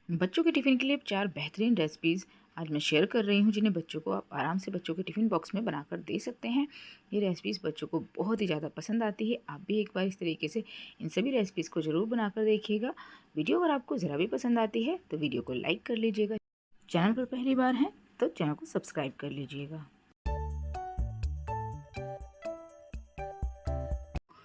बच्चों के टिफ़िन के लिए 4 बेहतरीन रेसिपीज़ आज मैं शेयर कर रही हूँ, जिन्हें बच्चों को आप आराम से बच्चों के टिफ़िन बॉक्स में बनाकर दे सकते हैं। ये रेसिपीज़ बच्चों को बहुत ही ज़्यादा पसंद आती है। आप भी एक बार इस तरीके से इन सभी रेसिपीज़ को ज़रूर बनाकर देखिएगा। वीडियो अगर आपको ज़रा भी पसंद आती है तो वीडियो को लाइक कर लीजिएगा। चैनल पर पहली बार हैं तो चैनल को सब्सक्राइब कर लीजिएगा।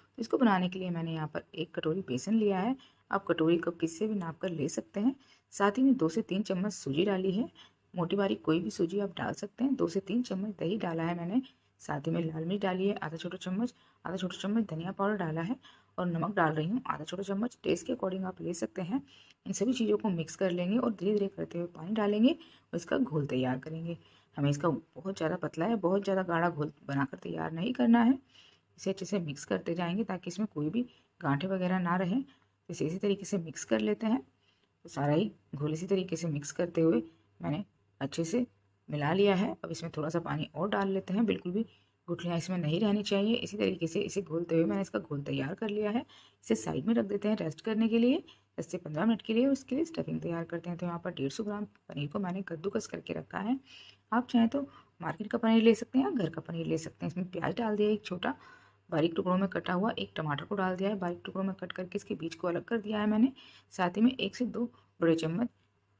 तो इसको बनाने के लिए मैंने यहाँ पर 1 कटोरी बेसन लिया है। आप कटोरी कप किससे भी नाप कर ले सकते हैं। साथ ही में 2 से 3 चम्मच सूजी डाली है। मोटी बारीक कोई भी सूजी आप डाल सकते हैं। 2 से 3 चम्मच दही डाला है मैंने। साथ ही में लाल मिर्च डाली है आधा छोटा चम्मच धनिया पाउडर डाला है और नमक डाल रही हूँ आधा छोटा चम्मच। टेस्ट के अकॉर्डिंग आप ले सकते हैं। इन सभी चीज़ों को मिक्स कर लेंगे और धीरे धीरे करते हुए पानी डालेंगे और इसका घोल तैयार करेंगे। हमें इसका बहुत ज़्यादा पतला है, बहुत ज़्यादा गाढ़ा घोल बनाकर तैयार नहीं करना है। इसे अच्छे से मिक्स करते जाएंगे ताकि इसमें कोई भी गांठें वगैरह ना रहें। इसे इसी तरीके से मिक्स कर लेते हैं। तो सारा ही घोल इसी तरीके से मिक्स करते हुए मैंने अच्छे से मिला लिया है। अब इसमें थोड़ा सा पानी और डाल लेते हैं। बिल्कुल भी गुठलियाँ इसमें नहीं रहनी चाहिए। इसी तरीके से इसे घोलते हुए मैंने इसका घोल तैयार कर लिया है। इसे साइड में रख देते हैं रेस्ट करने के लिए 10 से 15 मिनट के लिए। उसके लिए स्टफिंग तैयार करते हैं। तो यहाँ पर 150 ग्राम पनीर को मैंने कद्दूकस करके रखा है। आप चाहें तो मार्केट का पनीर ले सकते हैं या घर का पनीर ले सकते हैं। इसमें प्याज डाल दिया एक छोटा बारीक टुकड़ों में कटा हुआ, एक टमाटर को डाल दिया है बारीक टुकड़ों में कट करके, इसके बीज को अलग कर दिया है मैंने। साथ ही में 1 से 2 बड़े चम्मच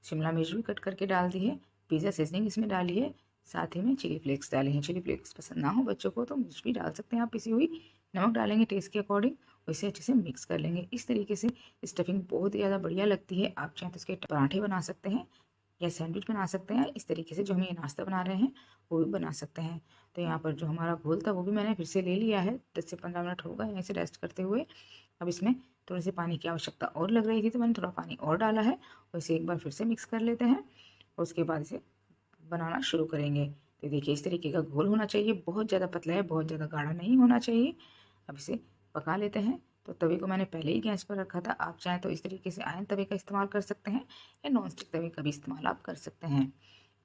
शिमला मिर्च भी कट करके डाल दी है। पिज़्ज़ा सीजनिंग इसमें डाली है। साथ ही में चिली फ्लेक्स डाले हैं। चिली फ्लेक्स पसंद ना हो बच्चों को तो मिर्च भी डाल सकते हैं आप पिसी हुई। नमक डालेंगे टेस्ट के अकॉर्डिंग और इसे अच्छे से मिक्स कर लेंगे। इस तरीके से स्टफिंग बहुत ही ज़्यादा बढ़िया लगती है। आप चाहें तो इसके पराठे बना सकते हैं या सैंडविच बना सकते हैं। इस तरीके से जो हम ये नाश्ता बना रहे हैं वो भी बना सकते हैं। तो यहाँ पर जो हमारा घोल था वो भी मैंने फिर से ले लिया है। 10 से 15 मिनट हो गए हैं इसे रेस्ट करते हुए। अब इसमें थोड़े से पानी की आवश्यकता और लग रही थी तो मैंने थोड़ा पानी और डाला है और इसे एक बार फिर से मिक्स कर लेते हैं और उसके बाद इसे बनाना शुरू करेंगे। तो देखिए इस तरीके का घोल होना चाहिए। बहुत ज़्यादा पतला है, बहुत ज़्यादा गाढ़ा नहीं होना चाहिए। अब इसे पका लेते हैं। तो तवे को मैंने पहले ही गैस पर रखा था। आप चाहें तो इस तरीके से आयरन तवे का इस्तेमाल कर सकते हैं या नॉन स्टिक तवे का भी इस्तेमाल आप कर सकते हैं।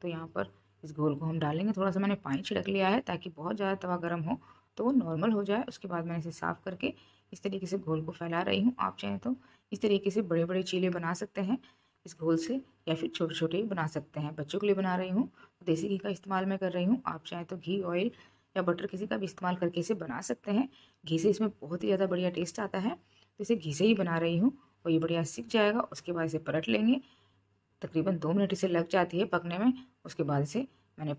तो यहाँ पर इस घोल को हम डालेंगे। थोड़ा सा मैंने पानी छिड़क लिया है ताकि बहुत ज़्यादा तवा गर्म हो तो वो नॉर्मल हो जाए। उसके बाद मैंने इसे साफ़ करके इस तरीके से घोल को फैला रही हूँ। आप चाहें तो इस तरीके से बड़े बड़े चीले बना सकते हैं इस घोल से, या फिर छोटे छोटे ही बना सकते हैं। बच्चों के लिए बना रही हूँ तो देसी घी का इस्तेमाल मैं कर रही हूँ। आप चाहें तो घी, ऑयल या बटर किसी का भी इस्तेमाल करके इसे बना सकते हैं। घी से इसमें बहुत ही ज़्यादा बढ़िया टेस्ट आता है। तो इसे घी से ही बना रही हूँ और ये बढ़िया सीख जाएगा। उसके बाद इसे पलट लेंगे। तकरीबन 2 मिनट इसे लग जाती है पकने में। उसके बाद इसे मैंने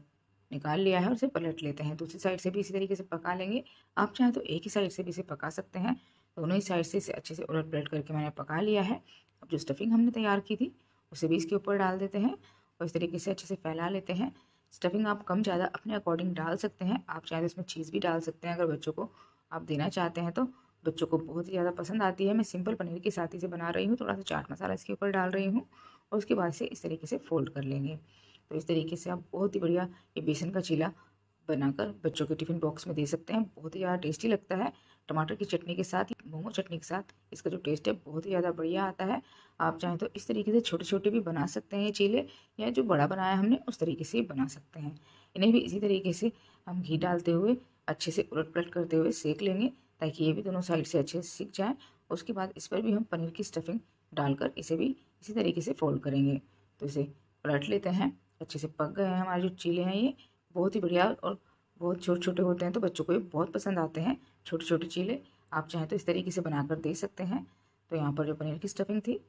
निकाल लिया है और इसे पलट लेते हैं। दूसरी साइड से भी इसी तरीके से पका लेंगे। आप चाहें तो एक ही साइड से भी इसे पका सकते हैं। दोनों ही साइड से इसे अच्छे से उलट पलट करके मैंने पका लिया है। अब जो स्टफिंग हमने तैयार की थी उसे भी इसके ऊपर डाल देते हैं और इस तरीके से अच्छे से फैला लेते हैं। स्टफिंग आप कम ज़्यादा अपने अकॉर्डिंग डाल सकते हैं। आप चाहें तो इसमें चीज़ भी डाल सकते हैं अगर बच्चों को आप देना चाहते हैं तो। बच्चों को बहुत ही ज़्यादा पसंद आती है। मैं सिंपल पनीर के साथ इसे बना रही हूँ। थोड़ा सा चाट मसाला इसके ऊपर डाल रही हूँ और उसके बाद से इस तरीके से फ़ोल्ड कर लेंगे। तो इस तरीके से आप बहुत ही बढ़िया ये बेसन का चीला बनाकर बच्चों के टिफ़िन बॉक्स में दे सकते हैं। बहुत ही ज़्यादा टेस्टी लगता है। टमाटर की चटनी के साथ, मोमो चटनी के साथ इसका जो टेस्ट है बहुत ही ज़्यादा बढ़िया आता है। आप चाहें तो इस तरीके से छोटे-छोटे भी बना सकते हैं ये चीले, या जो बड़ा बनाया हमने उस तरीके से भी बना सकते हैं। इन्हें भी इसी तरीके से हम घी डालते हुए अच्छे से उलट-पलट करते हुए सेंक लेंगे ताकि ये भी दोनों साइड से अच्छे से सिक जाए। उसके बाद इस पर भी हम पनीर की स्टफिंग डालकर इसे भी इसी तरीके से फ़ोल्ड करेंगे। तो इसे पलट लेते हैं। अच्छे से पक गए हैं हमारे जो चीले हैं ये, बहुत ही बढ़िया और बहुत छोटे-छोटे होते हैं तो बच्चों को ये बहुत पसंद आते हैं छोटे-छोटे चीले। आप चाहें तो इस तरीके से बनाकर दे सकते हैं। तो यहाँ पर जो पनीर की स्टफिंग थी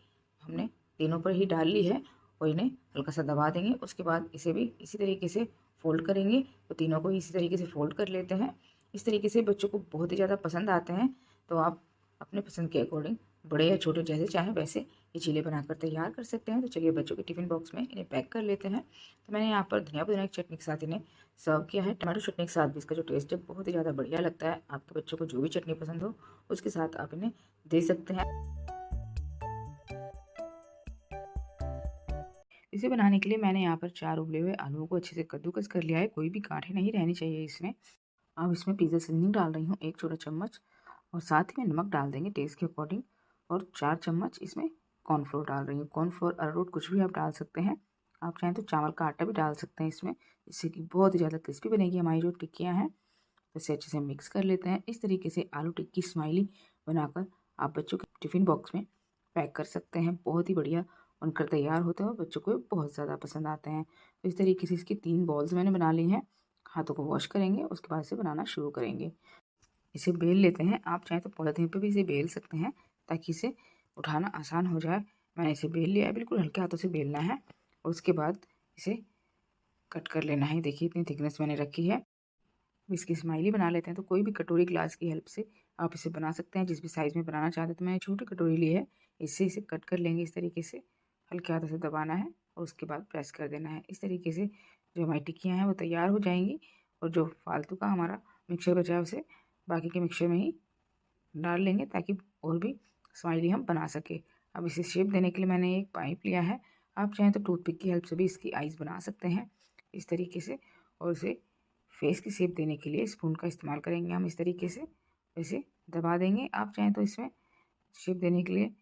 हमने तीनों पर ही डाल ली है और इन्हें हल्का सा दबा देंगे। उसके बाद इसे भी इसी तरीके से फ़ोल्ड करेंगे। तो तीनों को इसी तरीके से फ़ोल्ड कर लेते हैं। इस तरीके से बच्चों को बहुत ही ज़्यादा पसंद आते हैं। तो आप अपने पसंद के अकॉर्डिंग बड़े या छोटे जैसे चाहें वैसे ये चीले बनाकर तैयार कर सकते हैं। तो चलिए बच्चों के टिफ़िन बॉक्स में इन्हें पैक कर लेते हैं। तो मैंने यहाँ पर धनिया पुदीना की चटनी के साथ इन्हें सर्व किया है। टमाटो चटनी के साथ भी इसका जो टेस्ट है बहुत ही ज़्यादा बढ़िया लगता है। आपके बच्चों को जो भी चटनी पसंद हो उसके साथ आप इन्हें दे सकते हैं। इसे बनाने के लिए मैंने यहाँ पर 4 उबले हुए आलूओं को अच्छे से कद्दूकस कर लिया है। कोई भी गांठें नहीं रहनी चाहिए इसमें। अब इसमें पिज़्ज़ा सीज़निंग डाल रही हूँ 1 छोटा चम्मच और साथ ही में नमक डाल देंगे टेस्ट के अकॉर्डिंग और 4 चम्मच इसमें कॉर्नफ्लोर डाल रही हूँ। कॉर्नफ्लोर, अरारोट कुछ भी आप डाल सकते हैं। आप चाहें तो चावल का आटा भी डाल सकते हैं इसमें, जिससे कि बहुत ही ज़्यादा क्रिस्पी बनेगी हमारी जो टिक्कियाँ हैं। तो इसे अच्छे से मिक्स कर लेते हैं। इस तरीके से आलू टिक्की स्माइली बनाकर आप बच्चों के टिफ़िन बॉक्स में पैक कर सकते हैं। बहुत ही बढ़िया बनकर तैयार होते हैं और बच्चों को बहुत ज़्यादा पसंद आते हैं। तो इस तरीके से इसकी 3 बॉल्स मैंने बना ली हैं। हाथों को वॉश करेंगे, उसके बाद इसे बनाना शुरू करेंगे। इसे बेल लेते हैं, आप चाहें तो पॉलीथीन पे भी इसे बेल सकते हैं ताकि इसे उठाना आसान हो जाए। मैंने इसे बेल लिया है, बिल्कुल हल्के हाथों से बेलना है और उसके बाद इसे कट कर लेना है। देखिए इतनी थिकनेस मैंने रखी है। इसकी स्माइली बना लेते हैं, तो कोई भी कटोरी ग्लास की हेल्प से आप इसे बना सकते हैं, जिस भी साइज़ में बनाना चाहते हैं। तो मैंने छोटी कटोरी ली है, इससे इसे कट कर लेंगे। इस तरीके से हल्के हाथों से दबाना है और उसके बाद प्रेस कर देना है। इस तरीके से जो हमारी टिक्कियाँ हैं वो तैयार हो जाएंगी और जो फालतू का हमारा मिक्सचर बचा है उसे बाकी के मिक्सचर में ही डाल लेंगे ताकि और भी स्माइली हम बना सके। अब इसे शेप देने के लिए मैंने एक पाइप लिया है, आप चाहें तो टूथपिक की हेल्प से भी इसकी आइज़ बना सकते हैं इस तरीके से। और उसे फेस की शेप देने के लिए स्पून का इस्तेमाल करेंगे हम। इस तरीके से इसे दबा देंगे। आप चाहें तो इसमें शेप देने के लिए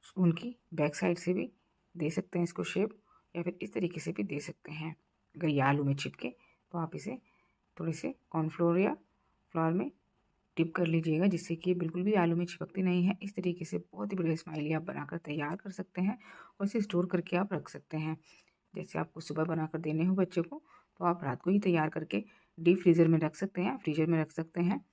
स्पून की बैक साइड से भी दे सकते हैं इसको शेप, या फिर इस तरीके से भी दे सकते हैं। अगर ये आलू में चिपके तो आप इसे थोड़े से कॉर्नफ्लोर या फ्लावर में डिप कर लीजिएगा, जिससे कि ये बिल्कुल भी आलू में चिपकती नहीं है। इस तरीके से बहुत ही बढ़िया स्माइली आप बनाकर तैयार कर सकते हैं और इसे स्टोर करके आप रख सकते हैं। जैसे आपको सुबह बनाकर देने हो बच्चों को, तो आप रात को ही तैयार करके डीप फ्रीज़र में रख सकते हैं, फ्रीजर में रख सकते हैं।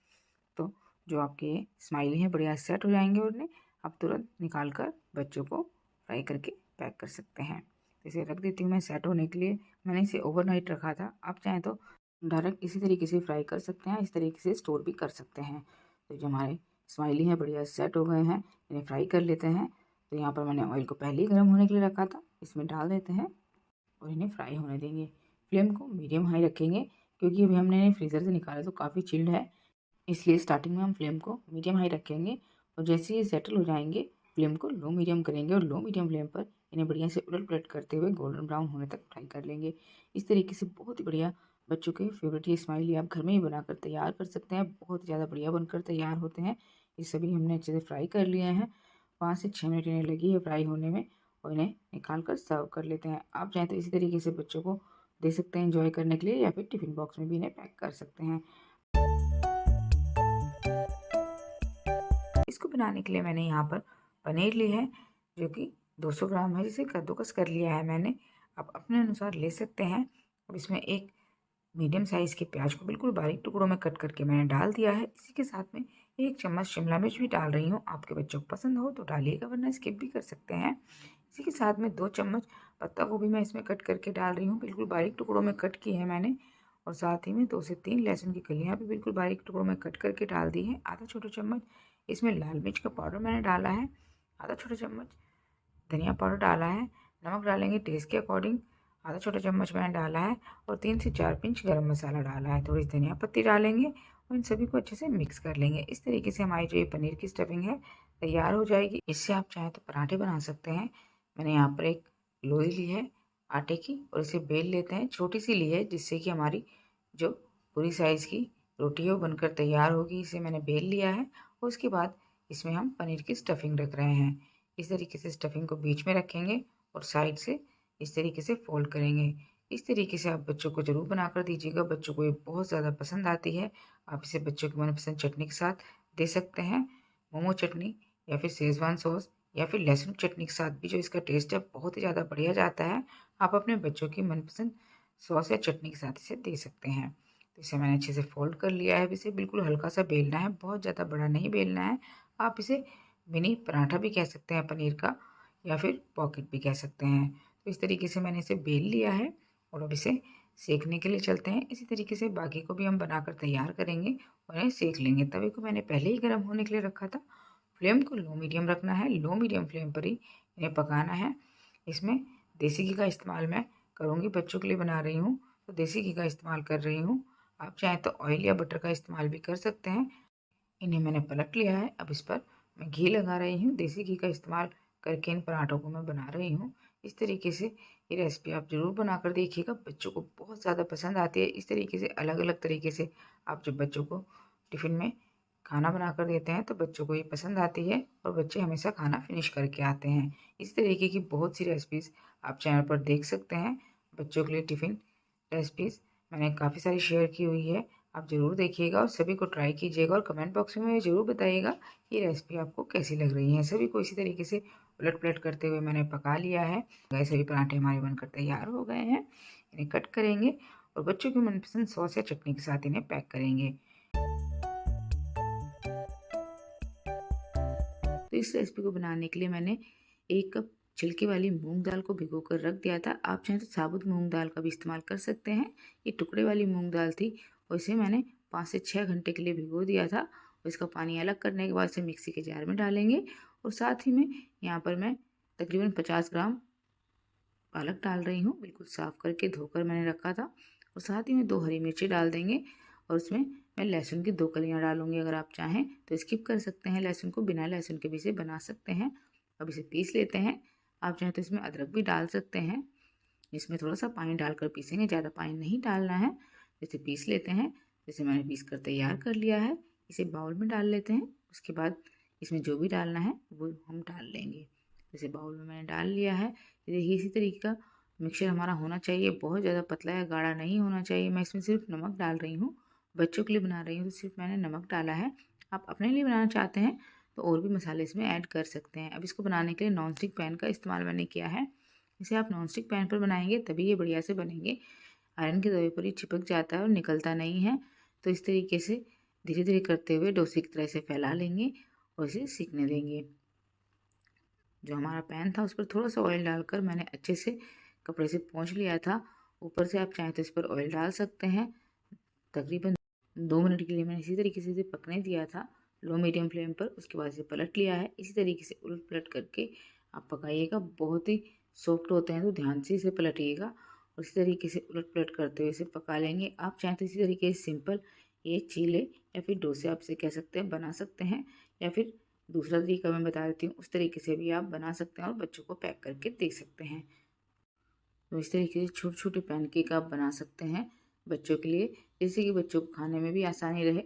तो जो आपके स्माइली हैं बढ़िया सेट हो जाएंगे और उन्हें आप तुरंत निकाल कर बच्चों को फ्राई करके पैक कर सकते हैं। तो इसे रख देती हूँ मैं सेट होने के लिए। मैंने इसे ओवरनाइट रखा था, आप चाहें तो डायरेक्ट इसी तरीके से फ्राई कर सकते हैं, इस तरीके से स्टोर भी कर सकते हैं। तो जो हमारे स्माइली हैं बढ़िया सेट हो गए हैं, इन्हें फ्राई कर लेते हैं। तो यहाँ पर मैंने ऑयल को पहले ही गर्म होने के लिए रखा था, इसमें डाल देते हैं और इन्हें फ्राई होने देंगे। फ्लेम को मीडियम हाई रखेंगे क्योंकि अभी हमने इन्हें फ्रीज़र से निकाला तो काफ़ी चिल्ड है, इसलिए स्टार्टिंग में हम फ्लेम को मीडियम हाई रखेंगे और जैसे ये सेटल हो जाएंगे फ्लेम को लो मीडियम करेंगे और लो मीडियम फ्लेम पर इन्हें बढ़िया से उलट पलट करते हुए गोल्डन ब्राउन होने तक फ्राई कर लेंगे। इस तरीके से बहुत ही बढ़िया बच्चों के फेवरेट ये स्माइली आप घर में ही बनाकर तैयार कर सकते हैं। बहुत ज़्यादा बढ़िया बनकर तैयार होते हैं। ये सभी हमने अच्छे से फ्राई कर लिए हैं। 5 से 6 मिनट इन्हें लगी है फ्राई होने में और इन्हें निकाल कर सर्व कर लेते हैं। आप चाहें तो इसी तरीके से बच्चों को दे सकते हैं एंजॉय करने के लिए, या फिर टिफ़िन बॉक्स में भी इन्हें पैक कर सकते हैं। इसको बनाने के लिए मैंने यहाँ पर पनीर ली है जो कि 200 ग्राम है, जिसे कद्दूकस कर लिया है मैंने। आप अपने अनुसार ले सकते हैं। अब इसमें एक मीडियम साइज़ के प्याज को बिल्कुल बारीक टुकड़ों में कट करके मैंने डाल दिया है। इसी के साथ में 1 चम्मच शिमला मिर्च भी डाल रही हूँ। आपके बच्चों को पसंद हो तो डालिएगा, वरना स्किप भी कर सकते हैं। इसी के साथ में 2 चम्मच पत्ता गोभी मैं इसमें कट करके डाल रही हूँ, बिल्कुल बारीक टुकड़ों में कट की है मैंने। और साथ ही में 2 से 3 लहसुन की कलियाँ भी बिल्कुल बारीक टुकड़ों में कट करके डाल दी हैं। आधा छोटा चम्मच इसमें लाल मिर्च का पाउडर मैंने डाला है। आधा छोटा चम्मच धनिया पाउडर डाला है। नमक डालेंगे टेस्ट के अकॉर्डिंग, आधा छोटा चम्मच मैंने डाला है। और 3 से 4 पिंच गरम मसाला डाला है। थोड़ी धनिया पत्ती डालेंगे और इन सभी को अच्छे से मिक्स कर लेंगे। इस तरीके से हमारी जो ये पनीर की स्टफिंग है तैयार हो जाएगी। इससे आप चाहें तो पराठे बना सकते हैं। मैंने यहाँ पर एक लोई ली है आटे की और इसे बेल लेते हैं। छोटी सी ली है जिससे कि हमारी जो पूरी साइज़ की रोटी है वो बनकर तैयार होगी। इसे मैंने बेल लिया है और उसके बाद इसमें हम पनीर की स्टफिंग रख रहे हैं। इस तरीके से स्टफिंग को बीच में रखेंगे और साइड से इस तरीके से फोल्ड करेंगे। इस तरीके से आप बच्चों को ज़रूर बनाकर दीजिएगा, बच्चों को ये बहुत ज़्यादा पसंद आती है। आप इसे बच्चों की मनपसंद चटनी के साथ दे सकते हैं, मोमो चटनी या फिर शेज़वान सॉस या फिर लहसुन चटनी के साथ भी जो इसका टेस्ट है बहुत ही ज़्यादा बढ़िया जाता है। आप अपने बच्चों की मनपसंद सॉस या चटनी के साथ इसे दे सकते हैं। तो इसे मैंने अच्छे से फोल्ड कर लिया है। अब इसे बिल्कुल हल्का सा बेलना है, बहुत ज़्यादा बड़ा नहीं बेलना है। आप इसे मिनी पराठा भी कह सकते हैं पनीर का, या फिर पॉकेट भी कह सकते हैं। तो इस तरीके से मैंने इसे बेल लिया है और अब इसे सेकने के लिए चलते हैं। इसी तरीके से बाकी को भी हम बनाकर तैयार करेंगे और इन्हें सेक लेंगे। तवे को मैंने पहले ही गर्म होने के लिए रखा था। फ्लेम को लो मीडियम रखना है, लो मीडियम फ्लेम पर ही इन्हें पकाना है। इसमें देसी घी का इस्तेमाल मैं करूँगी, बच्चों के लिए बना रही हूँ तो देसी घी का इस्तेमाल कर रही हूँ। आप चाहें तो ऑयल या बटर का इस्तेमाल भी कर सकते हैं। इन्हें मैंने पलट लिया है। अब इस पर मैं घी लगा रही हूँ, देसी घी का इस्तेमाल करके इन पराठों को मैं बना रही हूँ। इस तरीके से ये रेसिपी आप ज़रूर बनाकर देखिएगा, बच्चों को बहुत ज़्यादा पसंद आती है। इस तरीके से अलग अलग तरीके से आप जब बच्चों को टिफ़िन में खाना बनाकर देते हैं तो बच्चों को ये पसंद आती है और बच्चे हमेशा खाना फिनिश करके आते हैं। इस तरीके की बहुत सी रेसिपीज़ आप चैनल पर देख सकते हैं। बच्चों के लिए टिफ़िन रेसिपीज़ मैंने काफ़ी सारी शेयर की हुई है, आप ज़रूर देखिएगा और सभी को ट्राई कीजिएगा और कमेंट बॉक्स में मुझे ज़रूर बताइएगा कि ये रेसिपी आपको कैसी लग रही है। सभी को इसी तरीके से उलट पलट करते हुए मैंने पका लिया है। गैस सभी पराठे हमारे बनकर तैयार हो गए हैं। इन्हें कट करेंगे और बच्चों की मनपसंद सॉस या चटनी के साथ इन्हें पैक करेंगे। तो इस रेसिपी को बनाने के लिए मैंने 1 कप छिलके वाली मूंग दाल को भिगोकर रख दिया था। आप चाहें तो साबुत मूंग दाल का भी इस्तेमाल कर सकते हैं। ये टुकड़े वाली मूंग दाल थी और इसे मैंने 5 से 6 घंटे के लिए भिगो दिया था और इसका पानी अलग करने के बाद इसे मिक्सी के जार में डालेंगे और साथ ही में यहाँ पर मैं तकरीबन 50 ग्राम पालक डाल रही हूँ। बिल्कुल साफ़ करके धोकर मैंने रखा था और साथ ही में 2 हरी मिर्ची डाल देंगे और उसमें मैं लहसुन की 2 कलियाँ डालूँगी। अगर आप चाहें तो स्किप कर सकते हैं लहसुन को, बिना लहसुन के भी इसे बना सकते हैं। अब इसे पीस लेते हैं। आप चाहें तो इसमें अदरक भी डाल सकते हैं। इसमें थोड़ा-सा पानी डालकर पीसेंगे, ज़्यादा पानी नहीं डालना है। इसे पीस लेते हैं। जैसे मैंने पीस कर तैयार कर लिया है, इसे बाउल में डाल लेते हैं। उसके बाद इसमें जो भी डालना है वो हम डाल लेंगे। जैसे बाउल में मैंने डाल लिया है। देखिए इसी तरीके का मिक्सचर हमारा होना चाहिए, बहुत ज़्यादा पतला या गाढ़ा नहीं होना चाहिए। मैं इसमें सिर्फ नमक डाल रही हूँ, बच्चों के लिए बना रही हूँ तो सिर्फ मैंने नमक डाला है। आप अपने लिए बनाना चाहते हैं तो और भी मसाले इसमें ऐड कर सकते हैं। अब इसको बनाने के लिए नॉन स्टिक पैन का इस्तेमाल मैंने किया है। इसे आप नॉन स्टिक पैन पर बनाएंगे तभी ये बढ़िया से बनेंगे। आयरन के तवे पर ही चिपक जाता है और निकलता नहीं है। तो इस तरीके से धीरे धीरे करते हुए डोसे की तरह से फैला लेंगे और इसे सीखने देंगे। जो हमारा पैन था उस पर थोड़ा सा ऑयल डालकर मैंने अच्छे से कपड़े से पोंछ लिया था। ऊपर से आप चाहें तो इस पर ऑयल डाल सकते हैं। तकरीबन 2 मिनट के लिए मैंने इसी तरीके से इसे पकने दिया था लो मीडियम फ्लेम पर। उसके बाद इसे पलट लिया है। इसी तरीके से उलट पलट करके आप पकाइएगा। बहुत ही सॉफ्ट होते हैं तो ध्यान से इसे पलटिएगा और इसी तरीके से उलट पलट करते हुए इसे पका लेंगे। आप चाहें तो इसी तरीके से सिंपल एक चीले या फिर डोसे आप इसे कह सकते हैं बना सकते हैं, या फिर दूसरा तरीका मैं बता देती हूँ, उस तरीके से भी आप बना सकते हैं और बच्चों को पैक करके दे सकते हैं। तो इस तरीके से छोटे छोटे पैनकेक आप बना सकते हैं बच्चों के लिए, जिससे कि बच्चों को खाने में भी आसानी रहे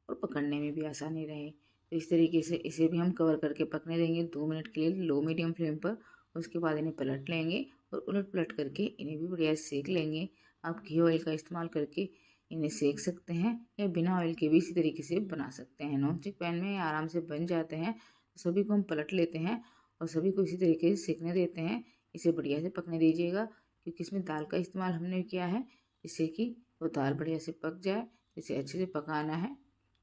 और पकड़ने में भी आसानी रहे। तो इस तरीके से इसे भी हम कवर करके पकने देंगे 2 मिनट के लिए लो मीडियम फ्लेम पर। उसके बाद इन्हें पलट लेंगे और उलट पलट करके इन्हें भी बढ़िया सेक लेंगे। आप घी ऑयल का इस्तेमाल करके इन्हें सेक सकते हैं या बिना ऑयल के भी इसी तरीके से बना सकते हैं। नॉन स्टिक पैन में आराम से बन जाते हैं। सभी को हम पलट लेते हैं और सभी को इसी तरीके से सेकने देते हैं। इसे बढ़िया से पकने दीजिएगा क्योंकि इसमें दाल का इस्तेमाल हमने किया है, जिससे कि वो दाल बढ़िया से पक जाए। इसे अच्छे से पकाना है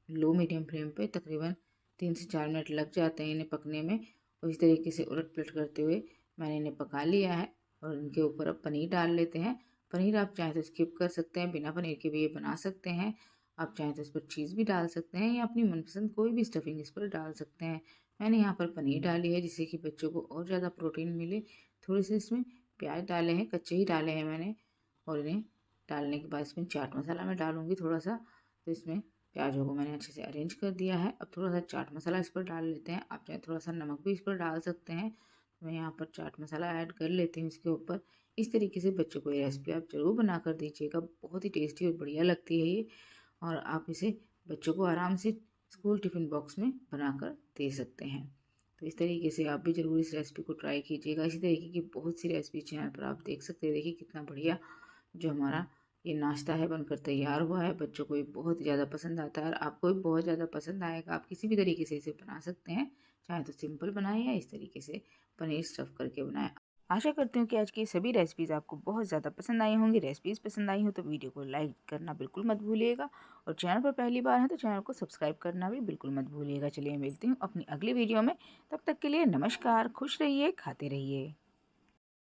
लो मीडियम फ्लेम पे। तकरीबन 3 से 4 मिनट लग जाते हैं इन्हें पकने में। और इस तरीके से उलट पलट करते हुए मैंने इन्हें पका लिया है और इनके ऊपर अब पनीर डाल लेते हैं। पनीर आप चाहें तो स्किप कर सकते हैं, बिना पनीर के भी ये बना सकते हैं। आप चाहें तो इस पर चीज़ भी डाल सकते हैं या अपनी मनपसंद कोई भी स्टफिंग इस पर डाल सकते हैं। मैंने यहाँ पर पनीर डाली है जिससे कि बच्चों को और ज़्यादा प्रोटीन मिले। थोड़े से इसमें प्याज डाले हैं, कच्चे ही डाले हैं मैंने। और इन्हें डालने के बाद इसमें चाट मसाला मैं डालूँगी थोड़ा सा। तो इसमें प्याज़ों को मैंने अच्छे से अरेंज कर दिया है। अब थोड़ा सा चाट मसाला इस पर डाल लेते हैं। आप चाहे थोड़ा सा नमक भी इस पर डाल सकते हैं। मैं यहाँ पर चाट मसाला ऐड कर लेती हूँ इसके ऊपर। इस तरीके से बच्चों को ये रेसिपी आप ज़रूर बना कर दीजिएगा। बहुत ही टेस्टी और बढ़िया लगती है ये। और आप इसे बच्चों को आराम से स्कूल टिफ़िन बॉक्स में बनाकर दे सकते हैं। तो इस तरीके से आप भी ज़रूर इस रेसिपी को ट्राई कीजिएगा। इसी तरीके की बहुत सी रेसिपी चैनल पर आप देख सकते हैं। देखिए कितना बढ़िया जो हमारा ये नाश्ता है बनकर तैयार हुआ है। बच्चों को ये बहुत ही ज़्यादा पसंद आता है और आपको भी बहुत ज़्यादा पसंद आएगा। आप किसी भी तरीके से इसे बना सकते हैं, चाहे तो सिंपल बनाएं या इस तरीके से पनीर स्टफ़ करके बनाएं। आशा करती हूँ कि आज की सभी रेसिपीज़ आपको बहुत ज़्यादा पसंद आई होंगी। रेसिपीज़ पसंद आई हो तो वीडियो को लाइक करना बिल्कुल मत भूलिएगा और चैनल पर पहली बार है तो चैनल को सब्सक्राइब करना भी बिल्कुल मत भूलिएगा। चलिए मिलती हूँ अपनी अगली वीडियो में। तब तक के लिए नमस्कार, खुश रहिए, खाते रहिए।